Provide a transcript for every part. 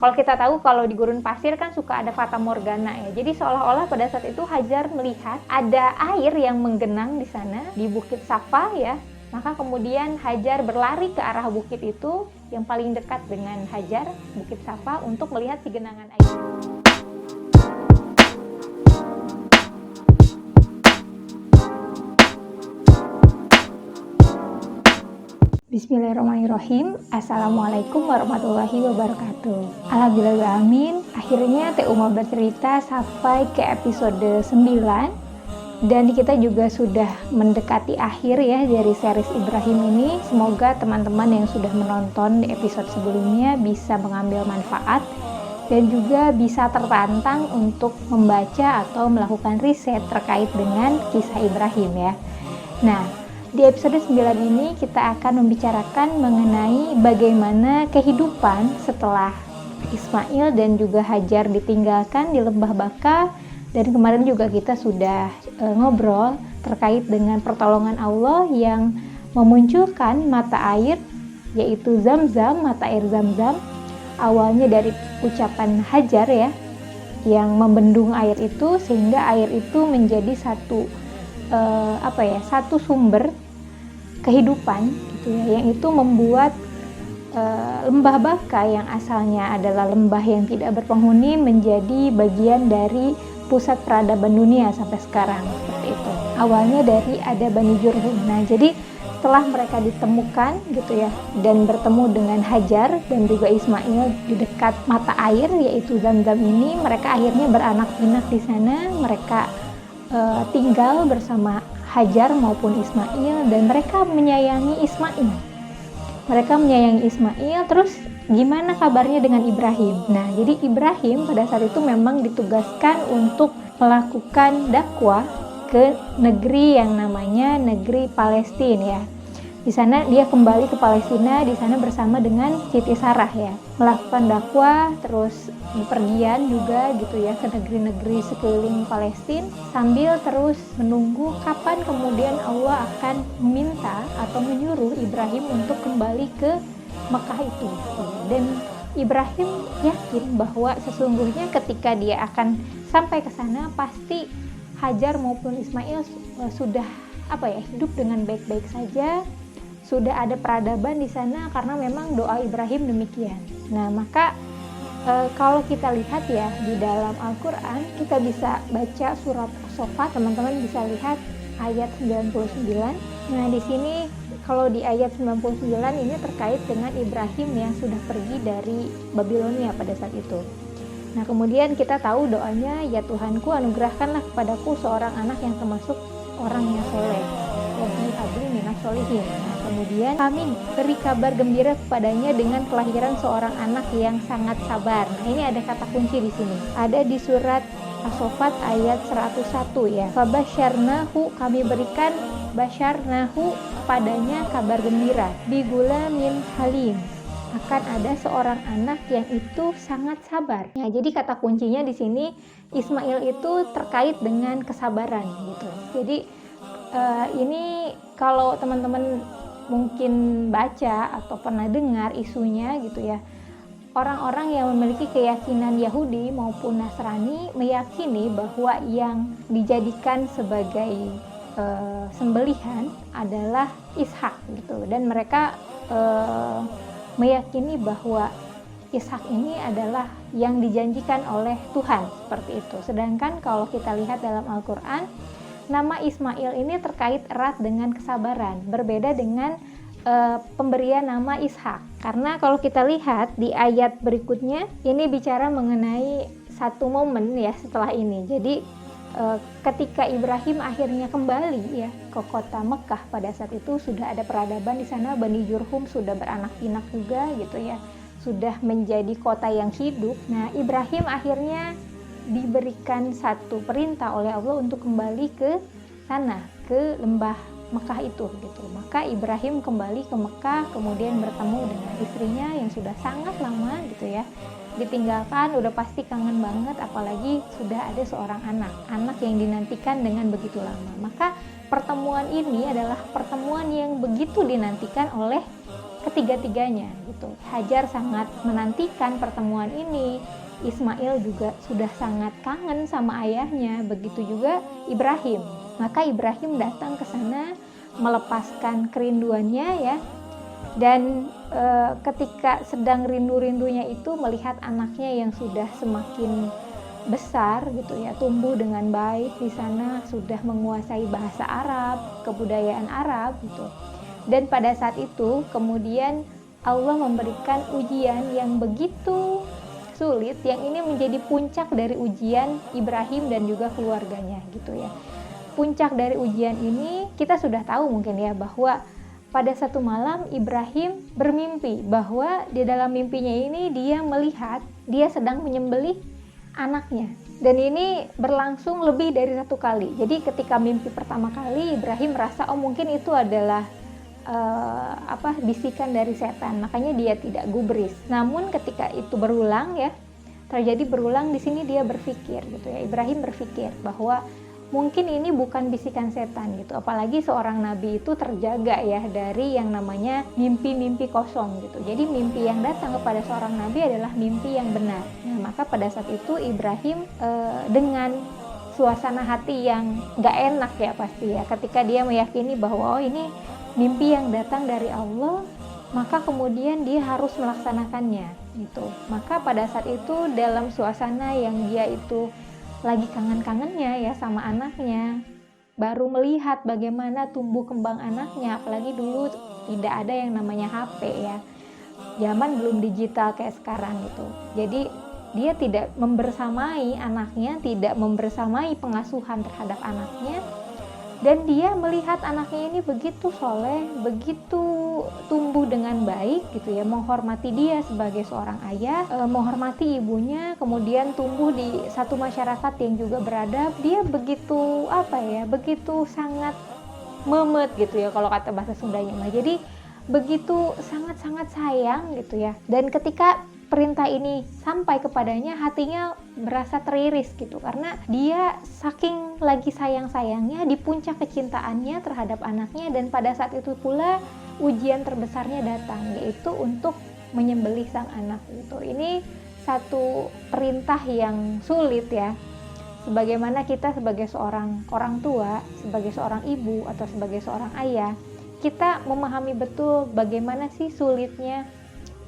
Kalau kita tahu kalau di gurun pasir kan suka ada fata morgana ya. Jadi seolah-olah pada saat itu Hajar melihat ada air yang menggenang di sana di Bukit Safa ya. Maka kemudian Hajar berlari ke arah bukit itu yang paling dekat dengan Hajar, Bukit Safa, untuk melihat si genangan air. Bismillahirrahmanirrahim. Assalamualaikum warahmatullahi wabarakatuh. Alhamdulillahirrahmanirrahim. Akhirnya TU mau bercerita sampai ke episode 9. Dan kita juga sudah mendekati akhir ya dari series Ibrahim ini. Semoga teman-teman yang sudah menonton di episode sebelumnya bisa mengambil manfaat dan juga bisa tertantang untuk membaca atau melakukan riset terkait dengan kisah Ibrahim ya. Nah, di episode 9 ini kita akan membicarakan mengenai bagaimana kehidupan setelah Ismail dan juga Hajar ditinggalkan di Lembah Baka. Dan kemarin juga kita sudah ngobrol terkait dengan pertolongan Allah yang memunculkan mata air, yaitu Zam-Zam, mata air Zam-Zam. Awalnya dari ucapan Hajar ya, yang membendung air itu sehingga air itu menjadi satu sumber kehidupan gitu ya, yang itu membuat Lembah Baka yang asalnya adalah lembah yang tidak berpenghuni menjadi bagian dari pusat peradaban dunia sampai sekarang, seperti itu. Awalnya dari ada Bani Jurhum. Nah, jadi setelah mereka ditemukan gitu ya dan bertemu dengan Hajar dan juga Ismail di dekat mata air yaitu Zam-Zam ini, mereka akhirnya beranak pinak di sana. Mereka tinggal bersama Hajar maupun Ismail dan mereka menyayangi Ismail. Mereka menyayangi Ismail. Terus gimana kabarnya dengan Ibrahim? Nah, jadi Ibrahim pada saat itu memang ditugaskan untuk melakukan dakwah ke negeri yang namanya negeri Palestina ya. Di sana dia kembali ke Palestina, di sana bersama dengan Siti Sarah ya, melakukan dakwah, terus bepergian juga gitu ya ke negeri-negeri sekeliling Palestina sambil terus menunggu kapan kemudian Allah akan meminta atau menyuruh Ibrahim untuk kembali ke Mekah itu. Dan Ibrahim yakin bahwa sesungguhnya ketika dia akan sampai ke sana pasti Hajar maupun Ismail sudah hidup dengan baik-baik saja. Sudah ada peradaban di sana karena memang doa Ibrahim demikian. Nah, maka kalau kita lihat ya di dalam Al-Quran, kita bisa baca surat As-Saffat, teman-teman bisa lihat ayat 99. Nah, di sini kalau di ayat 99 ini terkait dengan Ibrahim yang sudah pergi dari Babilonia pada saat itu. Nah, kemudian kita tahu doanya, ya Tuhanku, anugerahkanlah kepadaku seorang anak yang termasuk orang yang soleh. Wabi habli minas solihin. Nah, kemudian kami beri kabar gembira kepadanya dengan kelahiran seorang anak yang sangat sabar. Nah, ini ada kata kunci di sini. Ada di surat As-Saffat ayat 101 ya. Fabasyarnahu, kami berikan basyarnahu kepadanya kabar gembira. Bigulamin halim, akan ada seorang anak yang itu sangat sabar. Ya, jadi kata kuncinya di sini Ismail itu terkait dengan kesabaran gitu. Jadi ini kalau teman-teman mungkin baca atau pernah dengar isunya gitu ya, orang-orang yang memiliki keyakinan Yahudi maupun Nasrani meyakini bahwa yang dijadikan sebagai sembelihan adalah Ishak gitu, dan mereka meyakini bahwa Ishak ini adalah yang dijanjikan oleh Tuhan, seperti itu. Sedangkan kalau kita lihat dalam Al-Quran, nama Ismail ini terkait erat dengan kesabaran, berbeda dengan pemberian nama Ishak. Karena kalau kita lihat di ayat berikutnya, ini bicara mengenai satu momen ya setelah ini. Jadi ketika Ibrahim akhirnya kembali ya ke kota Mekah, pada saat itu sudah ada peradaban di sana, Bani Jurhum sudah beranak pinak juga gitu ya, sudah menjadi kota yang hidup. Nah, Ibrahim akhirnya diberikan satu perintah oleh Allah untuk kembali ke sana, ke lembah Mekah itu gitu. Maka Ibrahim kembali ke Mekah, kemudian bertemu dengan istrinya yang sudah sangat lama gitu ya ditinggalkan, udah pasti kangen banget, apalagi sudah ada seorang anak yang dinantikan dengan begitu lama. Maka pertemuan ini adalah pertemuan yang begitu dinantikan oleh ketiga-tiganya gitu. Hajar sangat menantikan pertemuan ini, Ismail juga sudah sangat kangen sama ayahnya, begitu juga Ibrahim. Maka Ibrahim datang ke sana melepaskan kerinduannya ya. Dan ketika sedang rindu-rindunya itu melihat anaknya yang sudah semakin besar gitu ya, tumbuh dengan baik di sana, sudah menguasai bahasa Arab, kebudayaan Arab gitu. Dan pada saat itu kemudian Allah memberikan ujian yang begitu sulit, yang ini menjadi puncak dari ujian Ibrahim dan juga keluarganya gitu ya. Puncak dari ujian ini kita sudah tahu mungkin ya, bahwa pada satu malam Ibrahim bermimpi bahwa di dalam mimpinya ini dia melihat dia sedang menyembelih anaknya, dan ini berlangsung lebih dari satu kali. Jadi ketika mimpi pertama kali Ibrahim merasa oh mungkin itu adalah bisikan dari setan, makanya dia tidak gubris. Namun ketika itu berulang ya, terjadi berulang, di sini dia berpikir gitu ya, Ibrahim berpikir bahwa mungkin ini bukan bisikan setan gitu. Apalagi seorang nabi itu terjaga ya dari yang namanya mimpi-mimpi kosong gitu. Jadi mimpi yang datang kepada seorang nabi adalah mimpi yang benar. Nah, maka pada saat itu Ibrahim dengan suasana hati yang gak enak ya pasti ya, ketika dia meyakini bahwa oh ini mimpi yang datang dari Allah, maka kemudian dia harus melaksanakannya gitu. Maka pada saat itu dalam suasana yang dia itu lagi kangen-kangennya ya sama anaknya, baru melihat bagaimana tumbuh kembang anaknya, apalagi dulu tidak ada yang namanya HP ya, zaman belum digital kayak sekarang gitu. Jadi dia tidak membersamai anaknya, tidak membersamai pengasuhan terhadap anaknya, dan dia melihat anaknya ini begitu soleh, begitu tumbuh dengan baik gitu ya, menghormati dia sebagai seorang ayah, menghormati ibunya, kemudian tumbuh di satu masyarakat yang juga beradab. Dia begitu begitu sangat memet gitu ya kalau kata bahasa Sundanya mah. Jadi begitu sangat-sangat sayang gitu ya. Dan ketika perintah ini sampai kepadanya, hatinya berasa teriris gitu, karena dia saking lagi sayang-sayangnya, di puncak kecintaannya terhadap anaknya, dan pada saat itu pula ujian terbesarnya datang, yaitu untuk menyembelih sang anak gitu. Ini satu perintah yang sulit ya. Sebagaimana kita sebagai seorang orang tua, sebagai seorang ibu atau sebagai seorang ayah, kita memahami betul bagaimana sih sulitnya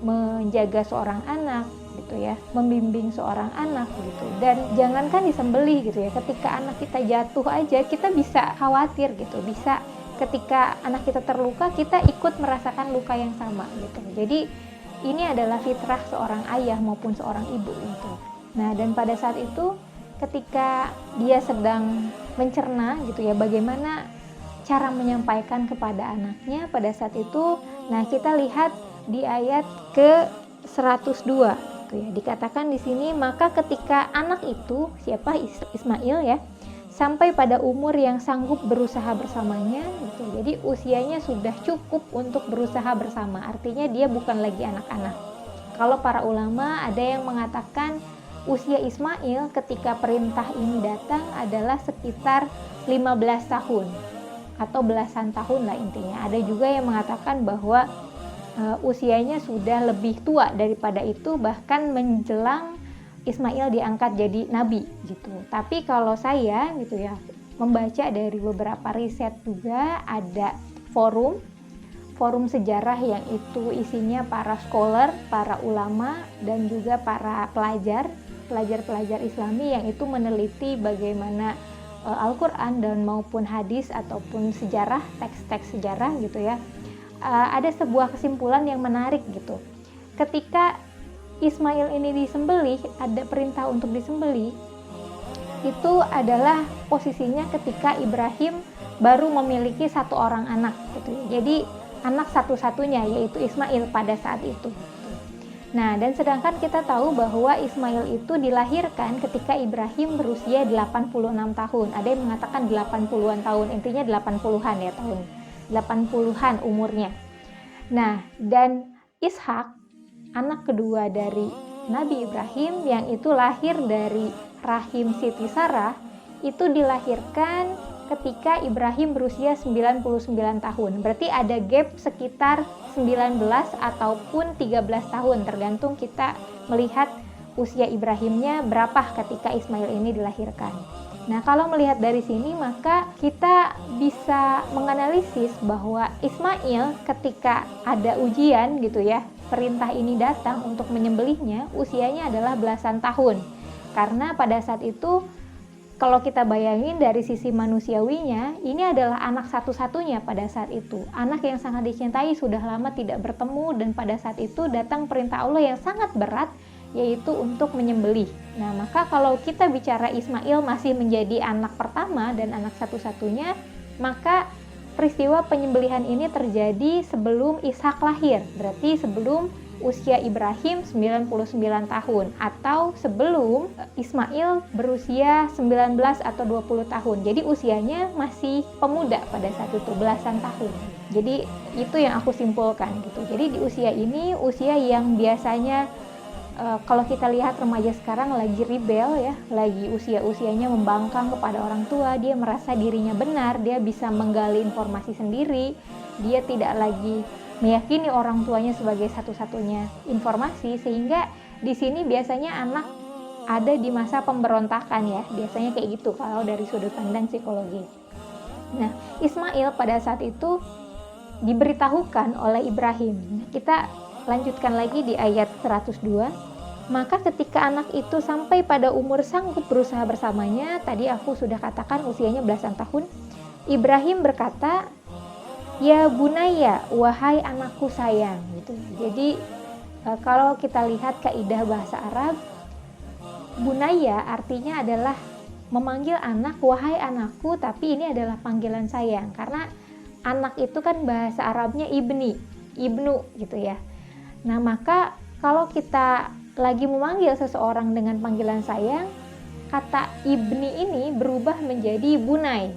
menjaga seorang anak gitu ya, membimbing seorang anak gitu. Dan jangankan disembelih gitu ya, ketika anak kita jatuh aja kita bisa khawatir gitu, bisa ketika anak kita terluka kita ikut merasakan luka yang sama gitu. Jadi ini adalah fitrah seorang ayah maupun seorang ibu gitu. Nah, dan pada saat itu ketika dia sedang mencerna gitu ya, bagaimana cara menyampaikan kepada anaknya pada saat itu, nah kita lihat di ayat ke-102 gitu ya, dikatakan di sini, maka ketika anak itu, siapa, Ismail ya, sampai pada umur yang sanggup berusaha bersamanya gitu. Jadi usianya sudah cukup untuk berusaha bersama, artinya dia bukan lagi anak-anak. Kalau para ulama ada yang mengatakan usia Ismail ketika perintah ini datang adalah sekitar 15 tahun atau belasan tahun lah intinya. Ada juga yang mengatakan bahwa usianya sudah lebih tua daripada itu, bahkan menjelang Ismail diangkat jadi nabi gitu. Tapi kalau saya gitu ya, membaca dari beberapa riset juga, ada forum sejarah yang itu isinya para scholar, para ulama, dan juga para pelajar Islami yang itu meneliti bagaimana Al-Quran dan maupun hadis ataupun sejarah, teks-teks sejarah gitu ya. Ada sebuah kesimpulan yang menarik gitu. Ketika Ismail ini disembelih, ada perintah untuk disembelih, itu adalah posisinya ketika Ibrahim baru memiliki satu orang anak gitu. Jadi anak satu-satunya yaitu Ismail pada saat itu. Nah, dan sedangkan kita tahu bahwa Ismail itu dilahirkan ketika Ibrahim berusia 86 tahun. Ada yang mengatakan 80-an tahun, intinya 80-an ya tahun. 80-an umurnya. Nah, dan Ishak, anak kedua dari Nabi Ibrahim yang itu lahir dari rahim Siti Sarah, itu dilahirkan ketika Ibrahim berusia 99 tahun. Berarti ada gap sekitar 19 ataupun 13 tahun, tergantung kita melihat usia Ibrahimnya berapa ketika Ismail ini dilahirkan. Nah, kalau melihat dari sini maka kita bisa menganalisis bahwa Ismail ketika ada ujian gitu ya, perintah ini datang untuk menyembelihnya, usianya adalah belasan tahun. Karena pada saat itu kalau kita bayangin dari sisi manusiawinya, ini adalah anak satu-satunya pada saat itu. Anak yang sangat dicintai, sudah lama tidak bertemu, dan pada saat itu datang perintah Allah yang sangat berat, yaitu untuk menyembelih. Nah, maka kalau kita bicara Ismail masih menjadi anak pertama dan anak satu-satunya, maka peristiwa penyembelihan ini terjadi sebelum Ishak lahir. Berarti sebelum usia Ibrahim 99 tahun atau sebelum Ismail berusia 19 atau 20 tahun. Jadi usianya masih pemuda pada saat itu, belasan tahun. Jadi itu yang aku simpulkan gitu. Jadi di usia ini, usia yang biasanya kalau kita lihat remaja sekarang lagi rebel ya, lagi usia-usianya membangkang kepada orang tua, dia merasa dirinya benar, dia bisa menggali informasi sendiri, dia tidak lagi meyakini orang tuanya sebagai satu-satunya informasi, sehingga di sini biasanya anak ada di masa pemberontakan ya, biasanya kayak gitu kalau dari sudut pandang psikologi. Nah, Ismail pada saat itu diberitahukan oleh Ibrahim. Kita lanjutkan lagi di ayat 102. Maka ketika anak itu sampai pada umur sanggup berusaha bersamanya, tadi aku sudah katakan usianya belasan tahun, Ibrahim berkata, "Ya bunaya, wahai anakku sayang," gitu. Jadi kalau kita lihat kaidah bahasa Arab, bunaya artinya adalah memanggil anak, wahai anakku, tapi ini adalah panggilan sayang. Karena anak itu kan bahasa Arabnya ibni, ibnu gitu ya. Nah, maka kalau kita lagi memanggil seseorang dengan panggilan sayang, kata ibni ini berubah menjadi bunai.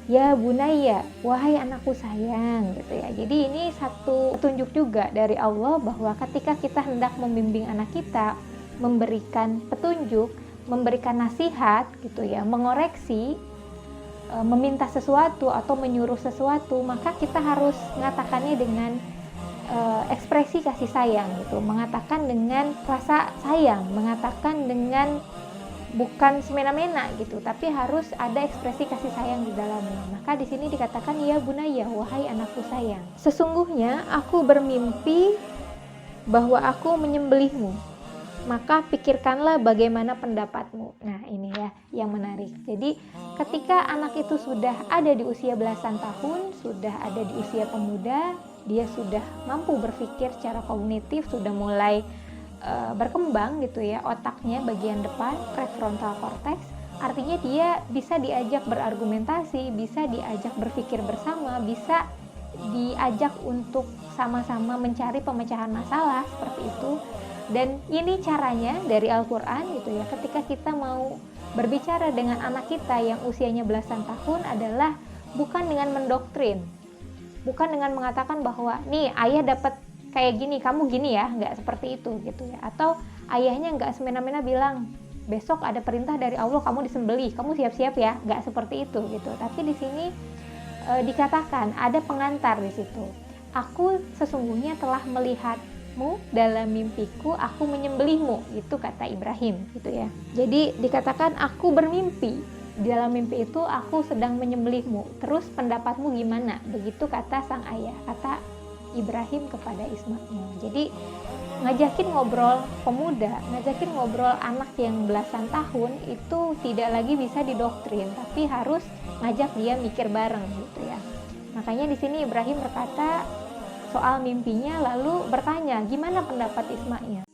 Ya bunaya, wahai anakku sayang gitu ya. Jadi ini satu tunjuk juga dari Allah bahwa ketika kita hendak membimbing anak kita, memberikan petunjuk, memberikan nasihat gitu ya, mengoreksi, meminta sesuatu atau menyuruh sesuatu, maka kita harus mengatakannya dengan ekspresi kasih sayang gitu, mengatakan dengan rasa sayang, mengatakan dengan bukan semena-mena gitu, tapi harus ada ekspresi kasih sayang di dalamnya. Maka di sini dikatakan ya bunaya, wahai anakku sayang. Sesungguhnya aku bermimpi bahwa aku menyembelihmu. Maka pikirkanlah bagaimana pendapatmu. Nah, ini ya yang menarik. Jadi ketika anak itu sudah ada di usia belasan tahun, sudah ada di usia pemuda, dia sudah mampu berpikir secara kognitif, sudah mulai berkembang gitu ya, otaknya bagian depan, prefrontal cortex, artinya dia bisa diajak berargumentasi, bisa diajak berpikir bersama, bisa diajak untuk sama-sama mencari pemecahan masalah seperti itu. Dan ini caranya dari Al-Quran gitu ya, ketika kita mau berbicara dengan anak kita yang usianya belasan tahun adalah bukan dengan mendoktrin, bukan dengan mengatakan bahwa nih ayah dapat kayak gini, kamu gini ya, nggak seperti itu gitu ya. Atau ayahnya nggak semena-mena bilang besok ada perintah dari Allah kamu disembelih, kamu siap-siap ya, nggak seperti itu gitu. Tapi di sini dikatakan ada pengantar di situ. Aku sesungguhnya telah melihatmu dalam mimpiku, aku menyembelihmu, itu kata Ibrahim gitu ya. Jadi dikatakan aku bermimpi, di dalam mimpi itu aku sedang menyembelihmu, terus pendapatmu gimana? Begitu kata sang ayah, kata Ibrahim kepada Ismail. Jadi ngajakin ngobrol pemuda, ngajakin ngobrol anak yang belasan tahun itu tidak lagi bisa didoktrin, tapi harus ngajak dia mikir bareng gitu ya. Makanya di sini Ibrahim berkata soal mimpinya, lalu bertanya gimana pendapat Ismail.